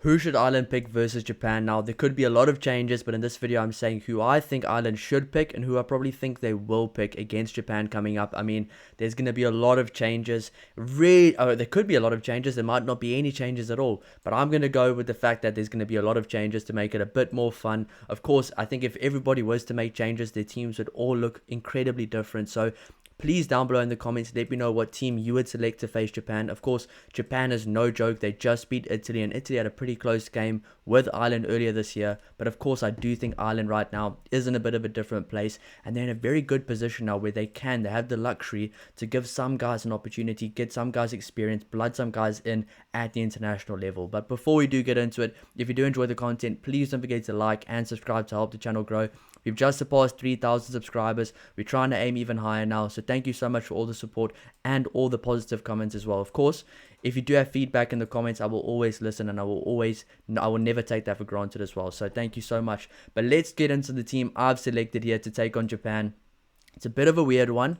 Who should Ireland pick versus Japan? Now, there could be a lot of changes, but in this video, I'm saying who I think Ireland should pick and who I probably think they will pick against Japan coming up. I mean, there's going to be a lot of changes. There could be a lot of changes. There might not be any changes at all, but I'm going to go with the fact that there's going to be a lot of changes to make it a bit more fun. Of course, I think if everybody was to make changes, their teams would all look incredibly different. So please down below in the comments let me know what team you would select to face Japan. Of course, Japan is no joke. They just beat Italy, and Italy had a pretty close game with Ireland earlier this year. But of course, I do think Ireland right now is in a bit of a different place, and they're in a very good position now where they have the luxury to give some guys an opportunity, get some guys experience, blood some guys in at the international level. But before we do get into it, if you do enjoy the content, please don't forget to like and subscribe to help the channel grow. We've just surpassed 3,000 subscribers. We're trying to aim even higher now. So thank you so much for all the support and all the positive comments as well. Of course, if you do have feedback in the comments, I will always listen, and I will never take that for granted as well. So thank you so much. But let's get into the team I've selected here to take on Japan. It's a bit of a weird one,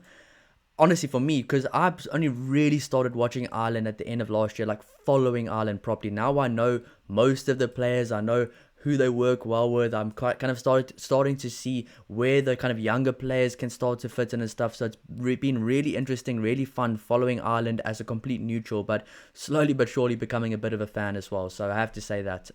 honestly, for me, because I've only really started watching Ireland at the end of last year, like following Ireland properly. Now I know most of the players. I know who they work well with. I'm kind of starting to see where the kind of younger players can start to fit in and stuff. So it's been really interesting, really fun following Ireland as a complete neutral, but slowly but surely becoming a bit of a fan as well. So I have to say that.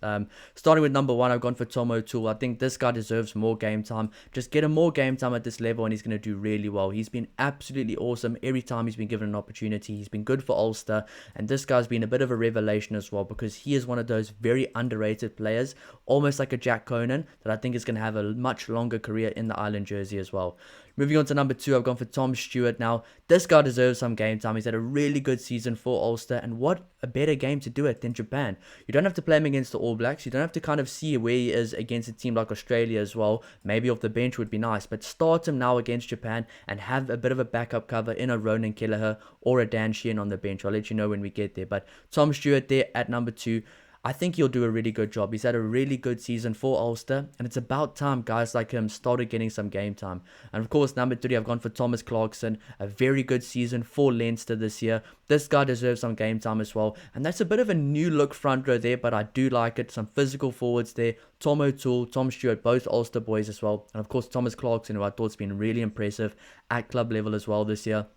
Starting with number 1, I've gone for Tom O'Toole. I think this guy deserves more game time. Just get him more game time at this level and he's going to do really well. He's been absolutely awesome every time he's been given an opportunity. He's been good for Ulster, and this guy's been a bit of a revelation as well, because he is one of those very underrated players, almost like a Jack Conan, that I think is going to have a much longer career in the Ireland jersey as well. Moving on to number 2, I've gone for Tom Stewart. Now, this guy deserves some game time. He's had a really good season for Ulster, and what a better game to do it than Japan. You don't have to play him against the All Blacks. You don't have to kind of see where he is against a team like Australia as well. Maybe off the bench would be nice, but start him now against Japan and have a bit of a backup cover in a Ronan Kelleher or a Dan Sheehan on the bench. I'll let you know when we get there. But Tom Stewart there at number 2. I think he'll do a really good job. He's had a really good season for Ulster, and it's about time guys like him started getting some game time. And of course, number 3, I've gone for Thomas Clarkson. A very good season for Leinster this year. This guy deserves some game time as well. And that's a bit of a new look front row there, but I do like it. Some physical forwards there. Tom O'Toole, Tom Stewart, both Ulster boys as well. And of course, Thomas Clarkson, who I thought's been really impressive at club level as well this year.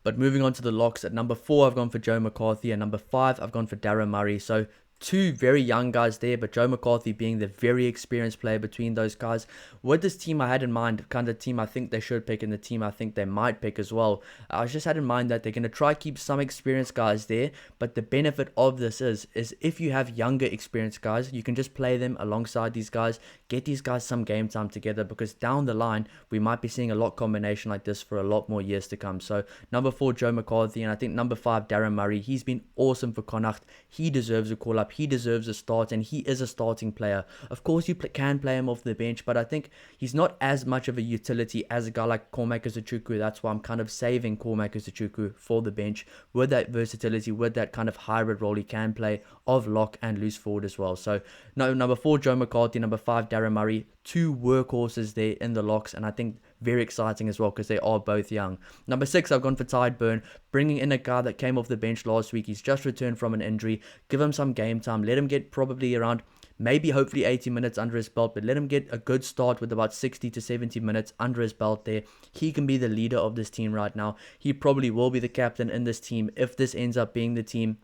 But moving on to the locks, at number 4, I've gone for Joe McCarthy. And number 5, I've gone for Darren Murray. So 2 very young guys there, but Joe McCarthy being the very experienced player between those guys. With this team I had in mind, kind of team I think they should pick and the team I think they might pick as well, I just had in mind that they're going to try keep some experienced guys there, but the benefit of this is if you have younger experienced guys, you can just play them alongside these guys, get these guys some game time together, because down the line we might be seeing a lot combination like this for a lot more years to come. So number 4, Joe McCarthy, and I think number 5, Darren Murray. He's been awesome for Connacht. He deserves a call up. He deserves a start, and he is a starting player. Of course, you can play him off the bench, but I think he's not as much of a utility as a guy like Cormac Izuchuku. That's why I'm kind of saving Cormac Izuchuku for the bench with that versatility, with that kind of hybrid role he can play of lock and loose forward as well. So, no, number 4, Joe McCarthy. Number 5, Darren Murray. 2 workhorses there in the locks, and I think very exciting as well because they are both young. Number 6, I've gone for Tide Burn, bringing in a guy that came off the bench last week. He's just returned from an injury. Give him some game time. Let him get probably around maybe hopefully 80 minutes under his belt, but let him get a good start with about 60 to 70 minutes under his belt there. He can be the leader of this team right now. He probably will be the captain in this team if this ends up being the team.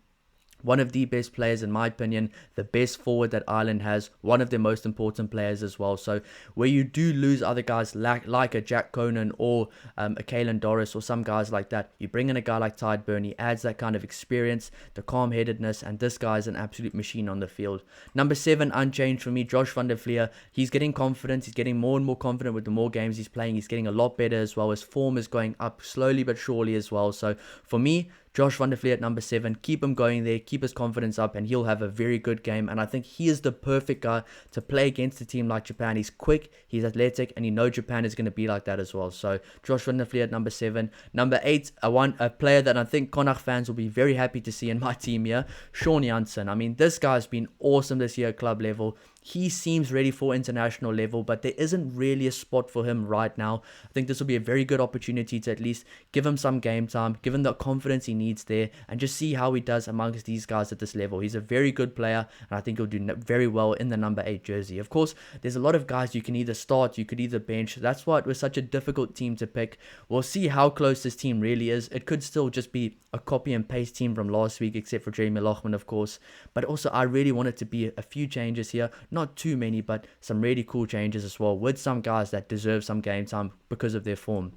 One of the best players, in my opinion, the best forward that Ireland has, one of their most important players as well. So where you do lose other guys like a Jack Conan or a Caelan Doris or some guys like that, you bring in a guy like Tide Burn. He adds that kind of experience, the calm-headedness, and this guy is an absolute machine on the field. Number 7, unchanged for me, Josh van der Flier. He's getting confidence. He's getting more and more confident with the more games he's playing. He's getting a lot better as well. His form is going up slowly but surely as well. So for me, Josh van der Flier at number 7, keep him going there, keep his confidence up, and he'll have a very good game. And I think he is the perfect guy to play against a team like Japan. He's quick, he's athletic, and you know Japan is going to be like that as well. So Josh van der Flier at number 7. Number 8, a player that I think Connacht fans will be very happy to see in my team here, Sean Janssen. I mean, this guy's been awesome this year at club level. he seems ready for international level, but there isn't really a spot for him right now. I think this will be a very good opportunity to at least give him some game time, give him the confidence he needs there, and just see how he does amongst these guys at this level. He's a very good player, and I think he'll do very well in the number 8 jersey. Of course, there's a lot of guys you can either start, you could either bench. That's why it was such a difficult team to pick. We'll see how close this team really is. It could still just be a copy and paste team from last week, except for Jamie Lochman, of course. But also, I really want it to be a few changes here. Not too many, but some really cool changes as well, with some guys that deserve some game time because of their form.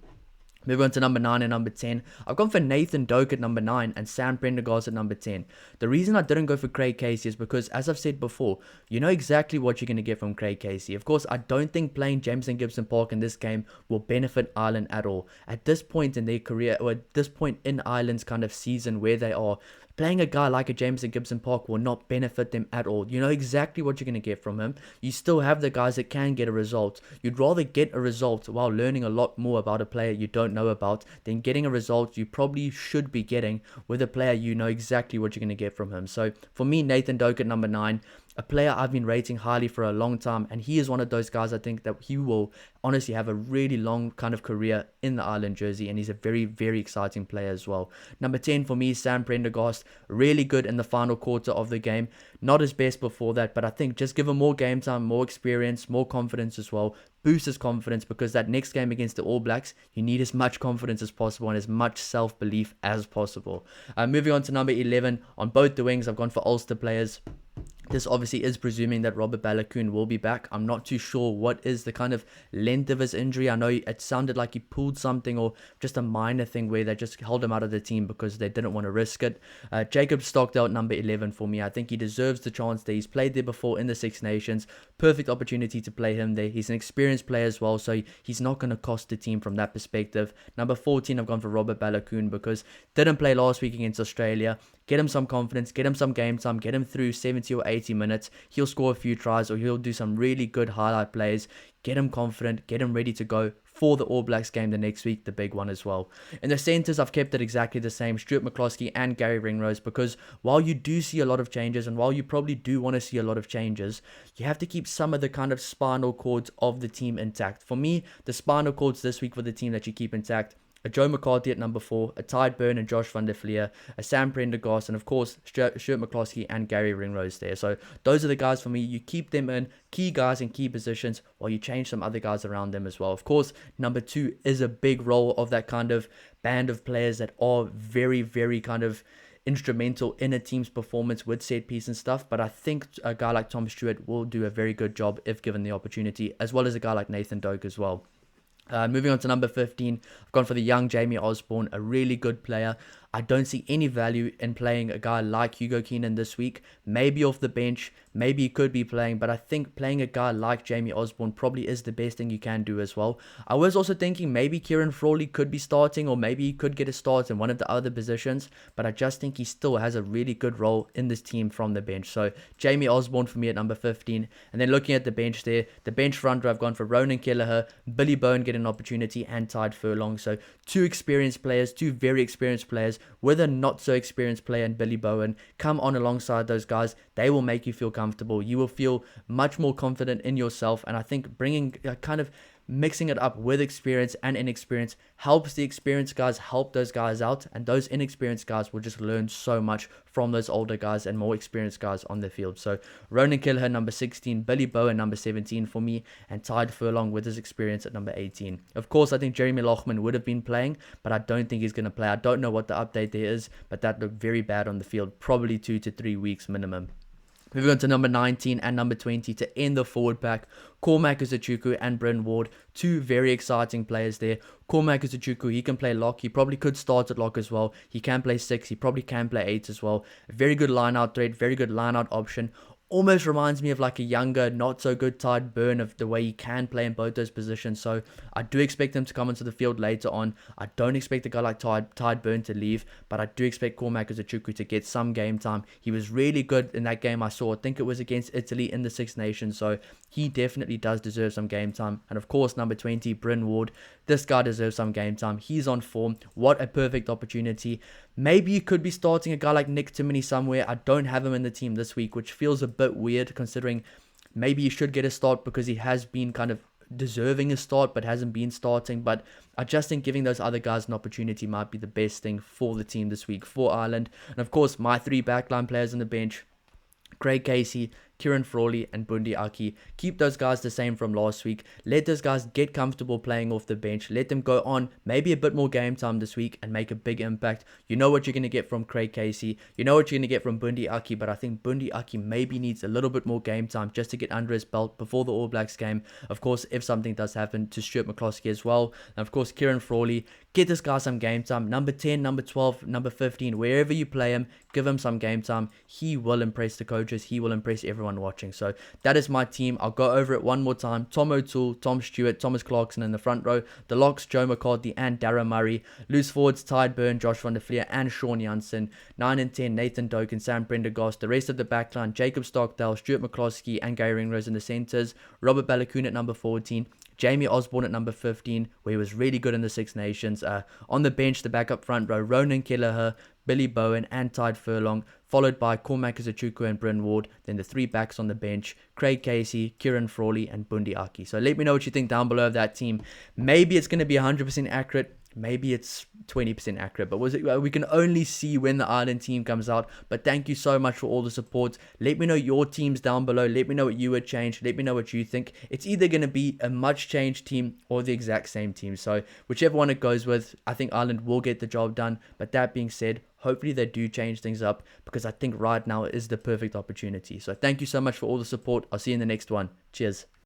Moving on to number 9 and number 10. I've gone for Nathan Doak at number 9 and Sam Prendergast at number 10. The reason I didn't go for Craig Casey is because, as I've said before, you know exactly what you're going to get from Craig Casey. Of course, I don't think playing Jameson Gibson Park in this game will benefit Ireland at all. At this point in their career, or at this point in Ireland's kind of season where they are, playing a guy like a Jameson Gibson Park will not benefit them at all. You know exactly what you're going to get from him. You still have the guys that can get a result. You'd rather get a result while learning a lot more about a player you don't know about than getting a result you probably should be getting with a player you know exactly what you're going to get from him. So for me, Nathan Doak at number 9. A player I've been rating highly for a long time, and he is one of those guys I think that he will honestly have a really long kind of career in the Ireland jersey, and he's a very, very exciting player as well. Number 10 for me is Sam Prendergast, really good in the final quarter of the game. Not his best before that, but I think just give him more game time, more experience, more confidence as well. Boost his confidence, because that next game against the All Blacks, you need as much confidence as possible and as much self-belief as possible. Moving on to number 11, on both the wings, I've gone for Ulster players. This obviously is presuming that Robert Baloucoune will be back. I'm not too sure what is the kind of length of his injury. I know it sounded like he pulled something, or just a minor thing where they just held him out of the team because they didn't want to risk it. Jacob Stockdale at number 11 for me. I think he deserves the chance there. He's played there before in the Six Nations. Perfect opportunity to play him there. He's an experienced player as well, so he's not going to cost the team from that perspective. Number 14, I've gone for Robert Baloucoune because didn't play last week against Australia. Get him some confidence, get him some game time, get him through 70 or 80 minutes. He'll score a few tries, or he'll do some really good highlight plays. Get him confident, get him ready to go for the All Blacks game the next week, the big one as well. In the centres, I've kept it exactly the same, Stuart McCloskey and Gary Ringrose, because while you do see a lot of changes, and while you probably do want to see a lot of changes, you have to keep some of the kind of spinal cords of the team intact. For me, the spinal cords this week for the team that you keep intact: a Joe McCarthy at number 4, a Tide Byrne and Josh van der Fleer, a Sam Prendergast, and of course Stuart McCloskey and Gary Ringrose there. So those are the guys for me. You keep them in, key guys in key positions, while you change some other guys around them as well. Of course, number 2 is a big role of that kind of band of players that are very, very kind of instrumental in a team's performance with set piece and stuff, but I think a guy like Tom Stewart will do a very good job if given the opportunity, as well as a guy like Nathan Doak as well. Moving on to number 15, I've gone for the young Jamie Osborne, a really good player. I don't see any value in playing a guy like Hugo Keenan this week. Maybe off the bench, maybe he could be playing, but I think playing a guy like Jamie Osborne probably is the best thing you can do as well. I was also thinking maybe Kieran Frawley could be starting, or maybe he could get a start in one of the other positions, but I just think he still has a really good role in this team from the bench. So Jamie Osborne for me at number 15. And then looking at the bench there, the bench front row, I've gone for Ronan Kelleher, Billy Bowen getting an opportunity, and Tide Furlong. So two experienced players, two very experienced players, with a not so experienced player in Billy Bowen. Come on alongside those guys. They will make you feel comfortable. You will feel much more confident in yourself. And I think bringing kind of mixing it up with experience and inexperience helps the experienced guys help those guys out, and those inexperienced guys will just learn so much from those older guys and more experienced guys on the field. So Ronan Kelleher number 16, Billy Bowen number 17 for me, and Tide Furlong with his experience at number 18. Of course, I think Jeremy Loughman would have been playing, but I don't think he's going to play. I don't know what the update there is, but that looked very bad on the field, probably 2 to 3 weeks minimum. Moving on to number 19 and number 20 to end the forward pack, Cormac Uzuchuku and Bryn Ward, two very exciting players there. Cormac Uzuchuku, he can play lock. He probably could start at lock as well. He can play 6. He probably can play 8 as well. A very good line-out threat, very good line-out option. Almost reminds me of like a younger, not so good Tide Byrne, of the way he can play in both those positions. So I do expect him to come onto the field later on. I don't expect a guy like Tide Byrne to leave, but I do expect Cormac Uzuchuku to get some game time. He was really good in that game I saw. I think it was against Italy in the Six Nations. So he definitely does deserve some game time. And of course, number 20, Bryn Ward. This guy deserves some game time. He's on form. What a perfect opportunity. Maybe you could be starting a guy like Nick Timoney somewhere. I don't have him in the team this week, which feels a bit weird considering Maybe he should get a start because he has been kind of deserving a start but hasn't been starting. But I just think giving those other guys an opportunity might be the best thing for the team this week for Ireland. And of course, my 3 backline players on the bench: Craig Casey, Kieran Frawley, and Bundi Aki. Keep those guys the same from last week. Let those guys get comfortable playing off the bench. Let them go on maybe a bit more game time this week and make a big impact. You know what you're going to get from Craig Casey. You know what you're going to get from Bundi Aki, but I think Bundi Aki maybe needs a little bit more game time just to get under his belt before the All Blacks game. Of course, if something does happen to Stuart McCloskey as well. And of course, Kieran Frawley. Get this guy some game time. Number 10, number 12, number 15, wherever you play him, give him some game time. He will impress the coaches. He will impress everyone watching. So that is my team. I'll go over it one more time. Tom O'Toole, Tom Stewart, Thomas Clarkson in the front row. The locks: Joe McCarthy and Darragh Murray. Loose forwards: Tide Byrne, Josh van der Fleer, and Sean Janssen. 9 and 10, Nathan Doak and Sam Prendergast. The rest of the backline: Jacob Stockdale, Stuart McCloskey, and Gary Ringrose in the centres. Robert Balakoon at number 14. Jamie Osborne at number 15, where he was really good in the Six Nations. On the bench, the backup front row: Ronan Kelleher, Billy Bowen, and Tide Furlong, followed by Cormac Zachuku and Bryn Ward. Then the 3 backs on the bench: Craig Casey, Kieran Frawley, and Bundi Aki. So let me know what you think down below of that team. Maybe it's going to be 100% accurate. Maybe it's 20% accurate, but we can only see when the Ireland team comes out. But thank you so much for all the support. Let me know your teams down below. Let me know what you would change. Let me know what you think. It's either going to be a much changed team or the exact same team. So whichever one it goes with, I think Ireland will get the job done. But that being said, hopefully they do change things up, because I think right now is the perfect opportunity. So thank you so much for all the support. I'll see you in the next one. Cheers.